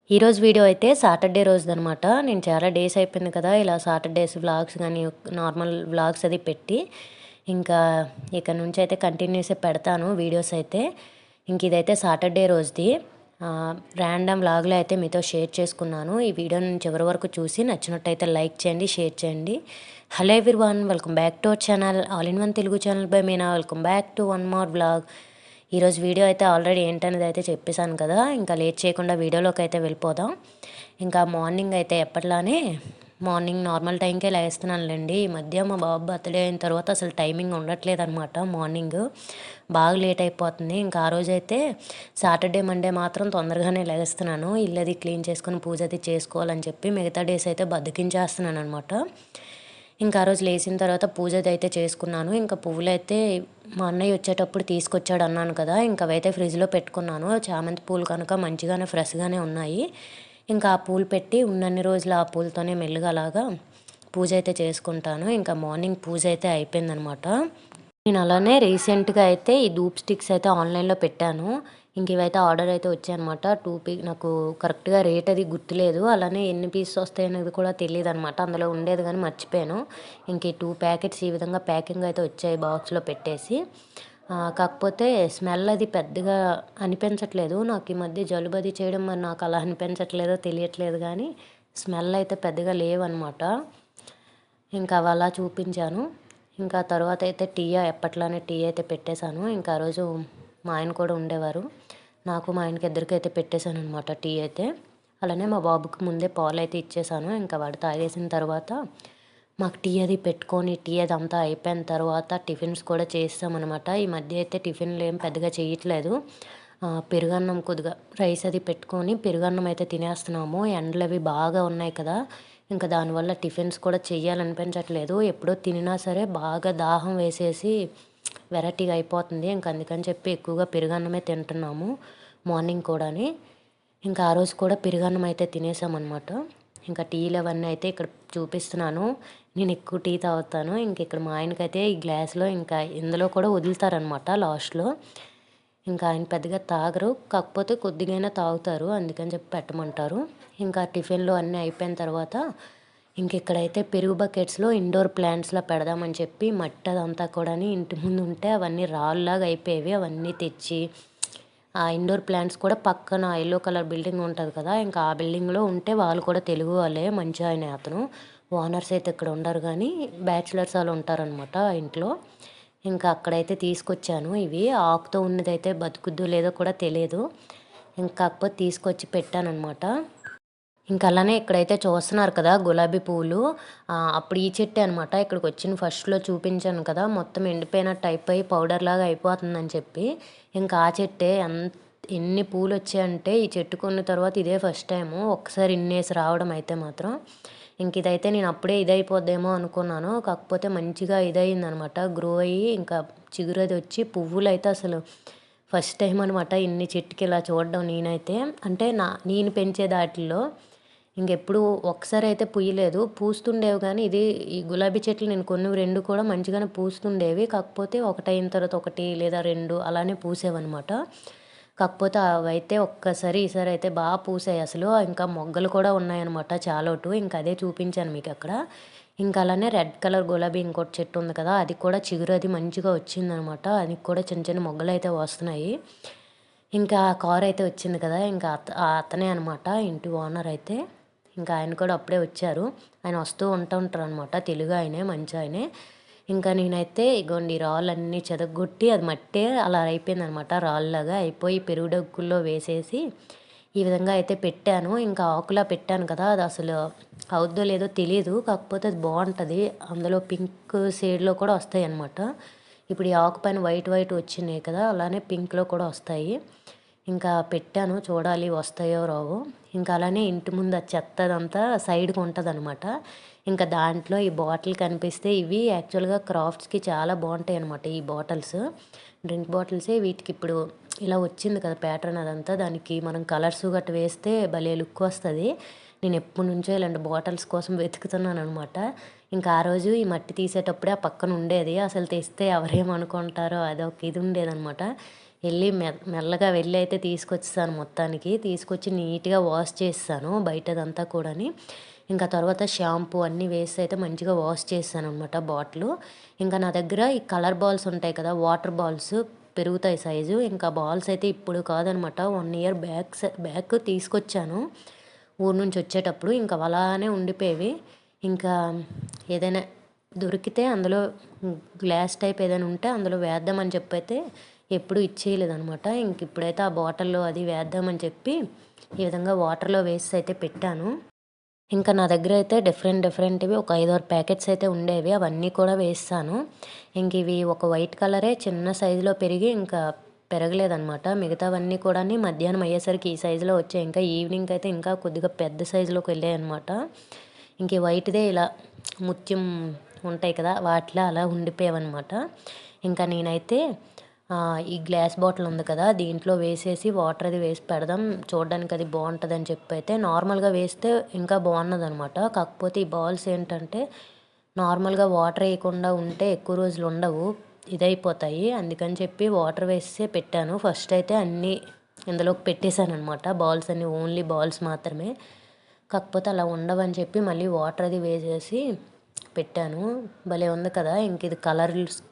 ఈరోజు వీడియో అయితే సాటర్డే రోజుదనమాట. నేను చాలా డేస్ అయిపోయింది కదా! ఇలా సాటర్డేస్ వ్లాగ్స్ గానీ, నార్మల్ వ్లాగ్స్ అది పెట్టి, ఇంకా ఇక నుంచి అయితే కంటిన్యూస్‌గా పెడతాను వీడియోస్ అయితే. ఇంక ఇదైతే సాటర్డే రోజుది. ర్యాండమ్ వ్లాగ్‌లో అయితే మీతో షేర్ చేసుకున్నాను. ఈ వీడియోని చివరి వరకు చూసి నచ్చినట్టయితే లైక్ చేయండి, షేర్ చేయండి. Hello everyone, welcome back to our channel all in one Telugu channel by Meena. Welcome back to one more vlog. ఈరోజు వీడియో అయితే ఆల్రెడీ ఏంటనేది అయితే చెప్పేశాను కదా! ఇంకా లేట్ చేయకుండా వీడియోలోకి అయితే వెళ్ళిపోదాం. ఇంకా మార్నింగ్ అయితే ఎప్పటిలానే మార్నింగ్ నార్మల్ టైంకే లేస్తున్నానులేండి. ఈ మధ్య మా బాబు బర్త్డే అయిన తర్వాత అసలు టైమింగ్ ఉండట్లేదనమాట. మార్నింగ్ బాగా లేట్ అయిపోతుంది. ఇంకా ఆ రోజైతే సాటర్డే మండే మాత్రం తొందరగానే లేస్తున్నాను. ఇల్లు అది క్లీన్ చేసుకొని పూజ అది చేసుకోవాలని చెప్పి మిగతా డేస్ అయితే బద్దకించేస్తున్నాను అనమాట. ఇంకా ఆ రోజు లేచిన తర్వాత పూజ అయితే చేసుకున్నాను. ఇంకా పువ్వులైతే మా అన్నయ్య వచ్చేటప్పుడు తీసుకొచ్చాడు అన్నాను కదా! ఇంకా అవైతే ఫ్రిడ్జ్‌లో పెట్టుకున్నాను. చామంతి పూలు కనుక మంచిగానే ఫ్రెష్‌గానే ఉన్నాయి. ఇంకా ఆ పూలు పెట్టి ఉన్నన్ని రోజులు ఆ పూలతోనే మెల్లిగా అలాగా పూజ అయితే చేసుకుంటాను. ఇంకా మార్నింగ్ పూజ అయితే అయిపోయిందనమాట. నేను అలానే రీసెంట్‌గా అయితే ఈ ధూప్ స్టిక్స్ అయితే ఆన్‌లైన్‌లో పెట్టాను. ఇంక ఇవైతే ఆర్డర్ అయితే వచ్చాయన్నమాట. నాకు కరెక్ట్‌గా రేట్ అది గుర్తులేదు. అలానే ఎన్ని పీసెస్ వస్తాయనేది కూడా తెలీదనమాట. అందులో ఉండేది గానీ మర్చిపోయాను. ఇంక ఈ 2 ప్యాకెట్స్ ఈ విధంగా ప్యాకింగ్ అయితే వచ్చాయి బాక్స్‌లో పెట్టేసి. కాకపోతే స్మెల్ అది పెద్దగా అనిపించట్లేదు. నాకు ఈ మధ్య జలుబు అది చేయడం మరి నాకు అలా అనిపించట్లేదో తెలియట్లేదు గానీ స్మెల్ అయితే పెద్దగా లేవనమాట. ఇంకా అవి అలా చూపించాను. ఇంకా తర్వాత అయితే ఎప్పట్లానే టీ అయితే పెట్టేశాను. ఇంకా ఆ రోజు మా ఆయన కూడా ఉండేవారు. నాకు మా ఆయనకి ఇద్దరికైతే పెట్టేశాననమాట టీ అయితే. అలానే మా బాబుకి ముందే పాలైతే ఇచ్చేసాను. ఇంకా వాడు తాగేసిన తర్వాత మాకు టీ అది పెట్టుకొని టీ అదంతా అయిపోయిన తర్వాత టిఫిన్స్ కూడా చేస్తామనమాట. ఈ మధ్య అయితే టిఫిన్లు ఏం పెద్దగా చేయట్లేదు. పెరుగన్నం కొద్దిగా రైస్ అది పెట్టుకొని పెరుగన్నం అయితే తినేస్తున్నాము. ఎండలు అవి బాగా ఉన్నాయి కదా! ఇంకా దానివల్ల టిఫిన్స్ కూడా చెయ్యాలనిపించట్లేదు. ఎప్పుడో తినినా సరే బాగా దాహం వేసేసి వెరైటీగా అయిపోతుంది. ఇంక అందుకని చెప్పి ఎక్కువగా పెరుగన్నమే తింటున్నాము మార్నింగ్ కూడాని. ఇంకా ఆ రోజు కూడా పెరుగన్నం అయితే తినేసామన్నమాట. ఇంకా టీలు అవన్నీ అయితే ఇక్కడ చూపిస్తున్నాను. నేను ఎక్కువ టీ తాగుతాను. ఇంక ఇక్కడ మా ఆయనకైతే ఈ గ్లాస్‌లో ఇంకా ఇందులో కూడా వదులుతారనమాట లాస్ట్‌లో. ఇంకా ఆయన పెద్దగా తాగరు. కాకపోతే కొద్దిగైనా తాగుతారు. అందుకని చెప్పి పెట్టమంటారు. ఇంకా టిఫిన్‌లు అన్నీ అయిపోయిన తర్వాత ఇక్కడైతే పెరుగు బకెట్స్‌లో ఇండోర్ ప్లాంట్స్‌లా పెడదామని చెప్పి మట్టి అదంతా కూడాని ఇంటి ముందు ఉంటే అవన్నీ రాళ్ళలాగా అయిపోయేవి. అవన్నీ తెచ్చి ఆ ఇండోర్ ప్లాంట్స్ కూడా పక్కన యెల్లో కలర్ బిల్డింగ్ ఉంటది కదా! ఇంకా ఆ బిల్డింగ్‌లో ఉంటే వాళ్ళు కూడా తెలుగు వాళ్ళే. మంచి ఆయనే అతను. ఓనర్స్ అయితే ఇక్కడ ఉండరు గానీ బ్యాచిలర్స్ ఆళ్ళు ఉంటారనమాట ఆ ఇంట్లో. ఇంకా అక్కడైతే తీసుకొచ్చాను ఇవి. ఆకుతో ఉన్నదైతే బతుకుద్దో లేదో కూడా తెలీదు. కాకపోతే తీసుకొచ్చి పెట్టాననమాట. ఇంకా అలానే ఇక్కడైతే చూస్తున్నారు కదా గులాబీ పువ్వులు. అప్పుడు ఈ చెట్టే అనమాట. ఇక్కడికొచ్చిన ఫస్ట్‌లో చూపించాను కదా! మొత్తం ఎండిపోయినట్టు అయిపోయి పౌడర్‌లాగా అయిపోతుందని చెప్పి. ఇంకా ఆ చెట్టే ఎన్ని పూలొచ్చాయంటే ఈ చెట్టు కొన్న తర్వాత ఇదే ఫస్ట్ టైము. ఒక్కసారి ఇన్నేసి రావడం అయితే మాత్రం. ఇదైతే నేను అప్పుడే ఇదైపోద్దేమో అనుకున్నాను. కాకపోతే మంచిగా ఇదయిందనమాట. గ్రో అయ్యి ఇంకా చిగురది వచ్చి పువ్వులైతే అసలు ఫస్ట్ టైం అనమాట ఇన్ని చెట్టుకి ఇలా చూడడం నేనైతే. అంటే నేను పెంచే దాటిల్లో ఇంకెప్పుడు ఒక్కసారి అయితే పూయలేదు. పూస్తుండేవి గానీ ఈ గులాబీ చెట్లు నేను కొన్నవి 2 కూడా మంచిగానే పూస్తుండేవి. కాకపోతే ఒకటయిన తర్వాత ఒకటి లేదా 2 అలానే పూసేవనమాట. కాకపోతే అవైతే ఈసారి అయితే పూసాయి అసలు. ఇంకా మొగ్గలు కూడా ఉన్నాయన్నమాట చాలోటు. ఇంకా అదే చూపించాను మీకక్కడ. ఇంకా అలానే రెడ్ కలర్ గులాబీ ఇంకోటి చెట్టు ఉంది కదా! అది కూడా చిగురు అది మంచిగా వచ్చిందనమాట. అది కూడా చిన్న చిన్న మొగ్గలైతే వస్తున్నాయి. ఇంకా కారైతే వచ్చింది కదా! ఇంకా అతనే అనమాట ఇంటి ఓనర్ అయితే. ఇంకా ఆయన కూడా అప్పుడే వచ్చారు. ఆయన వస్తూ ఉంటుంటారనమాట. తెలుగు ఆయనే, మంచి ఆయనే. ఇంకా నేనైతే ఇగోండి ఈ రాళ్ళన్నీ చెదగ్గొట్టి అది మట్టే అలా అయిపోయిందనమాట. రాళ్ళలాగా అయిపోయి పెరుగు డొక్కుల్లో వేసేసి ఈ విధంగా అయితే పెట్టాను. ఇంకా ఆకులా పెట్టాను కదా! అది అసలు అవుద్దో లేదో తెలీదు. కాకపోతే అది బావుంటది. అందులో పింక్ షేడ్‌లో కూడా వస్తాయన్నమాట. ఇప్పుడు ఈ ఆకు పైన వైట్ వైట్ వచ్చినాయి కదా! అలానే పింక్‌లో కూడా వస్తాయి. ఇంకా పెట్టాను. చూడాలి వస్తాయో రావో. ఇంకా అలానే ఇంటి ముందు ఆ చెత్త అదంతా సైడ్‌కి ఉంటదనమాట. ఇంకా దాంట్లో ఈ బాటిల్ కనిపిస్తే ఇవి యాక్చువల్‌గా క్రాఫ్ట్స్‌కి చాలా బావుంటాయనమాట ఈ బాటిల్స్. డ్రింక్ బాటిల్సే వీటికిప్పుడు ఇలా వచ్చింది కదా ప్యాటర్న్ అదంతా. దానికి మనం కలర్స్ గట్ట వేస్తే భలే లుక్ వస్తది. నేను ఎప్పటినుంచో ఇలాంటి బాటిల్స్ కోసం వెతుకుతున్నాననమాట. ఇంకా ఆ రోజు ఈ మట్టి తీసేటప్పుడే ఆ పక్కన ఉండేది. అసలు తెస్తే ఎవరేమనుకుంటారో అదొక ఇది ఉండేదనమాట. మెల్లగా వెళ్ళి అయితే తీసుకొచ్చేసాను మొత్తానికి. తీసుకొచ్చి నీట్‌గా వాష్ చేసేసాను బయటదంతా కూడాని. ఇంకా తర్వాత షాంపూ అన్నీ వేసి అయితే మంచిగా వాష్ చేశాననమాట బాటిలు. ఇంకా నా దగ్గర ఈ కలర్ బాల్స్ ఉంటాయి కదా! వాటర్ బాల్స్ పెరుగుతాయి సైజు. ఇంకా బాల్స్ అయితే ఇప్పుడు కాదనమాట. 1 ఇయర్ బ్యాక్ తీసుకొచ్చాను ఊరు నుంచి వచ్చేటప్పుడు. ఇంకా అలానే ఉండిపోయేవి. ఇంకా ఏదైనా దొరికితే అందులో గ్లాస్ టైప్ ఏదైనా ఉంటే అందులో వేద్దామని చెప్పైతే ఎప్పుడూ ఇచ్చేయలేదనమాట. ఇంక ఇప్పుడైతే ఆ బాటిల్‌లో అది వేద్దామని చెప్పి ఈ విధంగా వాటర్‌లో వేసి అయితే పెట్టాను. ఇంకా నా దగ్గర అయితే డిఫరెంట్‌వి ఒక 5, 6 ప్యాకెట్స్ అయితే ఉండేవి. అవన్నీ కూడా వేసేసాను. ఇంక ఇవి ఒక వైట్ కలరే చిన్న సైజులో పెరిగి ఇంకా పెరగలేదనమాట. మిగతావన్నీ కూడాని మధ్యాహ్నం అయ్యేసరికి ఈ సైజులో వచ్చాయి. ఇంకా ఈవినింగ్‌కి అయితే ఇంకా కొద్దిగా పెద్ద సైజులోకి వెళ్ళాయనమాట. ఇంక ఈ వైట్‌దే ఇలా ముత్యం ఉంటాయి కదా! వాటిలో అలా ఉండిపోయావనమాట. ఇంకా నేనైతే ఈ గ్లాస్ బాటిల్ ఉంది కదా! దీంట్లో వేసేసి వాటర్ అది వేసి పెడదాం చూడడానికి అది బాగుంటుందని చెప్పి అయితే నార్మల్‌గా వేస్తే ఇంకా బాగున్నదనమాట. కాకపోతే ఈ బాల్స్ ఏంటంటే నార్మల్‌గా వాటర్ వేయకుండా ఉంటే ఎక్కువ రోజులు ఉండవు. ఇదైపోతాయి. అందుకని చెప్పి వాటర్ వేసే పెట్టాను. ఫస్ట్ అయితే అన్నీ ఇందులోకి పెట్టేశాననమాట. బాల్స్ అన్నీ ఓన్లీ బాల్స్ మాత్రమే. కాకపోతే అలా ఉండవని చెప్పి మళ్ళీ వాటర్ అది వేసేసి పెట్టాను. భలే ఉంది కదా! ఇంక ఇది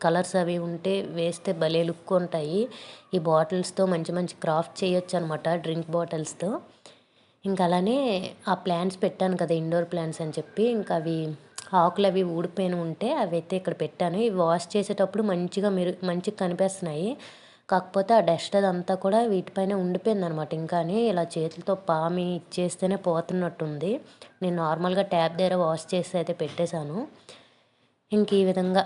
కలర్స్ అవి ఉంటే వేస్తే భలే లుక్ ఉంటాయి. ఈ బాటిల్స్‌తో మంచి మంచి క్రాఫ్ట్ చేయొచ్చనమాట డ్రింక్ బాటిల్స్‌తో. ఇంక అలానే ఆ ప్లాంట్స్ పెట్టాను కదా! ఇండోర్ ప్లాంట్స్ అని చెప్పి ఇంకా అవి ఆకులవి ఊడిపోయినవి ఉంటే అవైతే ఇక్కడ పెట్టాను. ఇవి వాష్ చేసేటప్పుడు మంచిగా కనిపిస్తున్నాయి. కాకపోతే ఆ డస్ట్ అదంతా కూడా వీటిపైనే ఉండిపోయిందనమాట. ఇంకాని ఇలా చేతులతో పామి ఇచ్చేస్తేనే పోతున్నట్టుంది. నేను నార్మల్‌గా ట్యాప్ దగ్గర వాష్ చేసి అయితే పెట్టేశాను. ఇంక ఈ విధంగా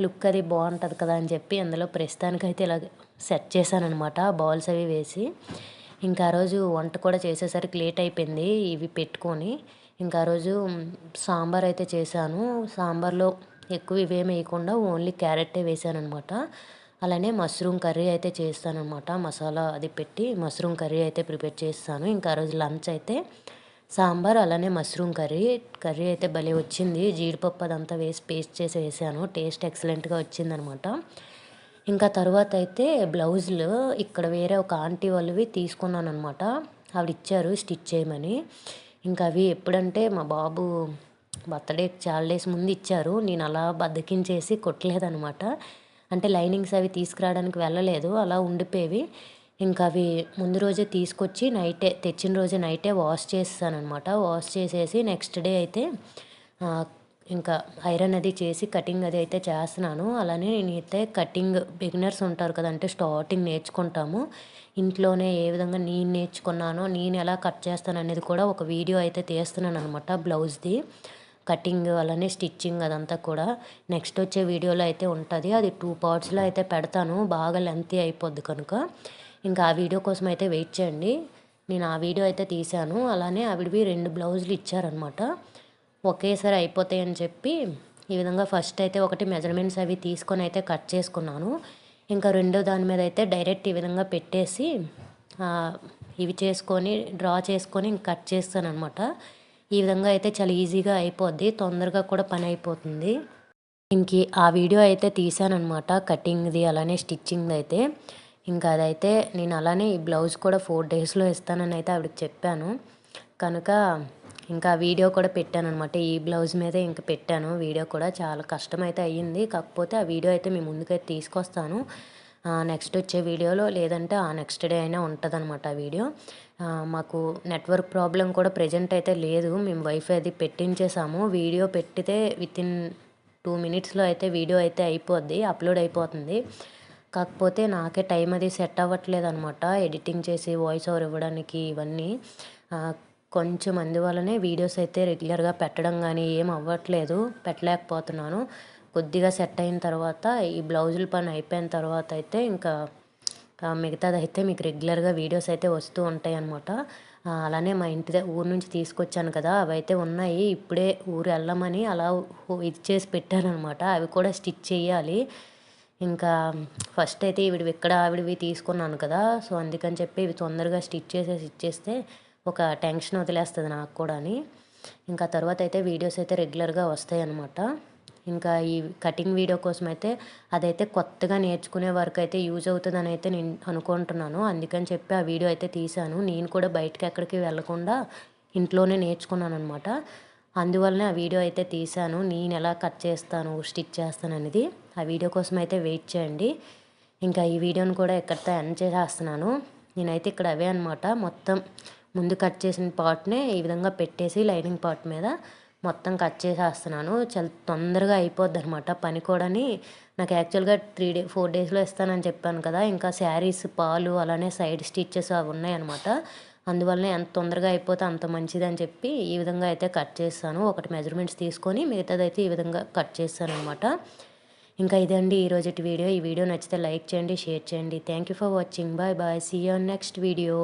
లుక్ అది బాగుంటుంది కదా అని చెప్పి అందులో ప్రస్తుతానికైతే ఇలా సెట్ చేశాననమాట బాల్స్ అవి వేసి. ఇంకా ఆ రోజు వంట కూడా చేసేసరికి లేట్ అయిపోయింది ఇవి పెట్టుకొని. ఇంకా ఆ రోజు సాంబార్ అయితే చేశాను. సాంబార్లో ఎక్కువ ఇవేమి వేయకుండా ఓన్లీ క్యారెట్టే వేసాననమాట. అలానే మష్రూమ్ కర్రీ అయితే చేస్తాననమాట. మసాలా అది పెట్టి మష్రూమ్ కర్రీ అయితే ప్రిపేర్ చేస్తాను. ఇంకా ఆ రోజు లంచ్ అయితే సాంబార్ అలానే మష్రూమ్ కర్రీ అయితే భలే వచ్చింది. జీడిపప్పు అదంతా వేసి పేస్ట్ చేసి వేసాను. టేస్ట్ ఎక్సలెంట్గా వచ్చిందనమాట. ఇంకా తర్వాత అయితే బ్లౌజులు ఇక్కడ వేరే ఒక ఆంటీ వాళ్ళవి తీసుకున్నానమాట. ఆవిడ ఇచ్చారు స్టిచ్ చేయమని. ఇంకా అవి ఎప్పుడంటే మా బాబు బర్త్డే చాలా డేస్ ముందు ఇచ్చారు. నేను అలా బద్దకించేసి కొట్టలేదనమాట. అంటే లైనింగ్స్ అవి తీసుకురావడానికి వెళ్ళలేదు. అలా ఉండిపోయేవి. ఇంకా అవి ముందు రోజే తీసుకొచ్చి తెచ్చిన రోజే నైటే వాష్ చేసేసాననమాట. వాష్ చేసేసి నెక్స్ట్ డే అయితే ఇంకా ఐరన్ అది చేసి కటింగ్ అది అయితే చేస్తున్నాను. అలానే నేనైతే కటింగ్ బిగినర్స్ ఉంటారు కదా! అంటే స్టార్టింగ్ నేర్చుకుంటాము. ఇంట్లోనే ఏ విధంగా నేను నేర్చుకున్నానో, నేను ఎలా కట్ చేస్తాను అనేది కూడా ఒక వీడియో అయితే తీస్తున్నాననమాట బ్లౌజ్‌ది. కటింగ్ అలానే స్టిచ్చింగ్ అదంతా కూడా నెక్స్ట్ వచ్చే వీడియోలో అయితే ఉంటుంది. అది 2 పార్ట్స్‌లో అయితే పెడతాను. బాగా లెంతీ అయిపోద్ది కనుక. ఇంకా ఆ వీడియో కోసం అయితే వెయిట్ చేయండి. నేను ఆ వీడియో అయితే తీశాను. అలానే ఆవిడవి 2 బ్లౌజులు ఇచ్చారనమాట. ఒకేసారి అయిపోతాయని చెప్పి ఈ విధంగా ఫస్ట్ అయితే ఒకటి మెజర్మెంట్స్ అవి తీసుకొని అయితే కట్ చేసుకున్నాను. ఇంకా రెండో దాని మీద అయితే డైరెక్ట్ ఈ విధంగా పెట్టేసి ఇవి చేసుకొని డ్రా చేసుకొని కట్ చేస్తాననమాట. ఈ విధంగా అయితే చాలా ఈజీగా అయిపోద్ది. తొందరగా కూడా పని అయిపోతుంది. ఆ వీడియో అయితే తీశాననమాట కటింగ్‌ది అలానే స్టిచ్చింగ్‌ది అయితే. ఇంకా అదైతే నేను అలానే ఈ బ్లౌజ్ కూడా 4 డేస్‌లో ఇస్తానని అయితే ఆవిడకి చెప్పాను. కనుక ఇంకా వీడియో కూడా పెట్టాననమాట. ఈ బ్లౌజ్ మీదే ఇంక పెట్టాను వీడియో కూడా. చాలా కష్టమైతే అయ్యింది. కాకపోతే ఆ వీడియో అయితే మీ ముందుకైతే తీసుకొస్తాను. నెక్స్ట్ వచ్చే వీడియోలో లేదంటే ఆ నెక్స్ట్ డే అయినా ఉంటదనమాట ఆ వీడియో. మాకు నెట్వర్క్ ప్రాబ్లమ్ కూడా ప్రెజెంట్ అయితే లేదు. మేము వైఫై అది పెట్టించేసాము. వీడియో పెట్టితే వితిన్ 2 మినిట్స్‌లో అయితే వీడియో అయితే అయిపోద్ది. అప్‌లోడ్ అయిపోతుంది. కాకపోతే నాకే టైం అది సెట్ అవ్వట్లేదనమాట. ఎడిటింగ్ చేసి వాయిస్ ఓవర్ ఇవ్వడానికి ఇవన్నీ. కొంచెం అందువల్లనే వీడియోస్ అయితే రెగ్యులర్గా పెట్టడం కానీ ఏం అవ్వట్లేదు. పెట్టలేకపోతున్నాను. కొద్దిగా సెట్ అయిన తర్వాత ఈ బ్లౌజుల పని అయిపోయిన తర్వాత అయితే ఇంకా మిగతాదైతే మీకు రెగ్యులర్గా వీడియోస్ అయితే వస్తూ ఉంటాయన్నమాట. అలానే మా ఊరు నుంచి తీసుకొచ్చాను కదా! అవైతే ఉన్నాయి. ఇప్పుడే ఊరు వెళ్ళమని అలా ఇది చేసి పెట్టాననమాట. అవి కూడా స్టిచ్ చేయాలి. ఇంకా ఫస్ట్ అయితే ఆవిడవి తీసుకున్నాను కదా! సో, అందుకని చెప్పి ఇవి తొందరగా స్టిచ్ చేసేసి ఇచ్చేస్తే ఒక టెన్షన్ వదిలేస్తది నాకు కూడాని. ఇంకా తర్వాత అయితే వీడియోస్ అయితే రెగ్యులర్గా వస్తాయన్నమాట. ఇంకా ఈ కటింగ్ వీడియో కోసం అయితే అదైతే కొత్తగా నేర్చుకునే వరకు అయితే యూజ్ అవుతుందని అయితే నేను అనుకుంటున్నాను. అందుకని చెప్పి ఆ వీడియో అయితే తీశాను. నేను కూడా బయటకి ఎక్కడికి వెళ్ళకుండా ఇంట్లోనే నేర్చుకున్నాను అనమాట. అందువల్లనే ఆ వీడియో అయితే తీశాను. నేను ఎలా కట్ చేస్తాను, స్టిచ్ చేస్తాను అనేది ఆ వీడియో కోసం అయితే వెయిట్ చేయండి. ఇంకా ఈ వీడియోని కూడా ఎక్కడితో ఎండ్ చేసేస్తున్నాను. నేనైతే ఇక్కడ అవే అనమాట, మొత్తం ముందు కట్ చేసిన పార్ట్నే ఈ విధంగా పెట్టేసి లైనింగ్ పార్ట్ మీద మొత్తం కట్ చేసేస్తున్నాను. చాలా తొందరగా అయిపోద్ది అనమాట పని కూడాని. నాకు యాక్చువల్గా 4 డేస్లో ఇస్తానని చెప్పాను కదా, ఇంకా శారీస్ పాలు అలానే సైడ్ స్టిచ్చెస్ అవి ఉన్నాయన్నమాట. అందువల్లనే ఎంత తొందరగా అయిపోతే అంత మంచిది అని చెప్పి ఈ విధంగా అయితే కట్ చేస్తాను. ఒకటి మెజర్మెంట్స్ తీసుకొని మిగతాదైతే ఈ విధంగా కట్ చేస్తాను అనమాట. ఇంకా ఇదండి ఈరోజుటి వీడియో. ఈ వీడియో నచ్చితే లైక్ చేయండి, షేర్ చేయండి. Thank you for watching. Bye bye. See you on next video.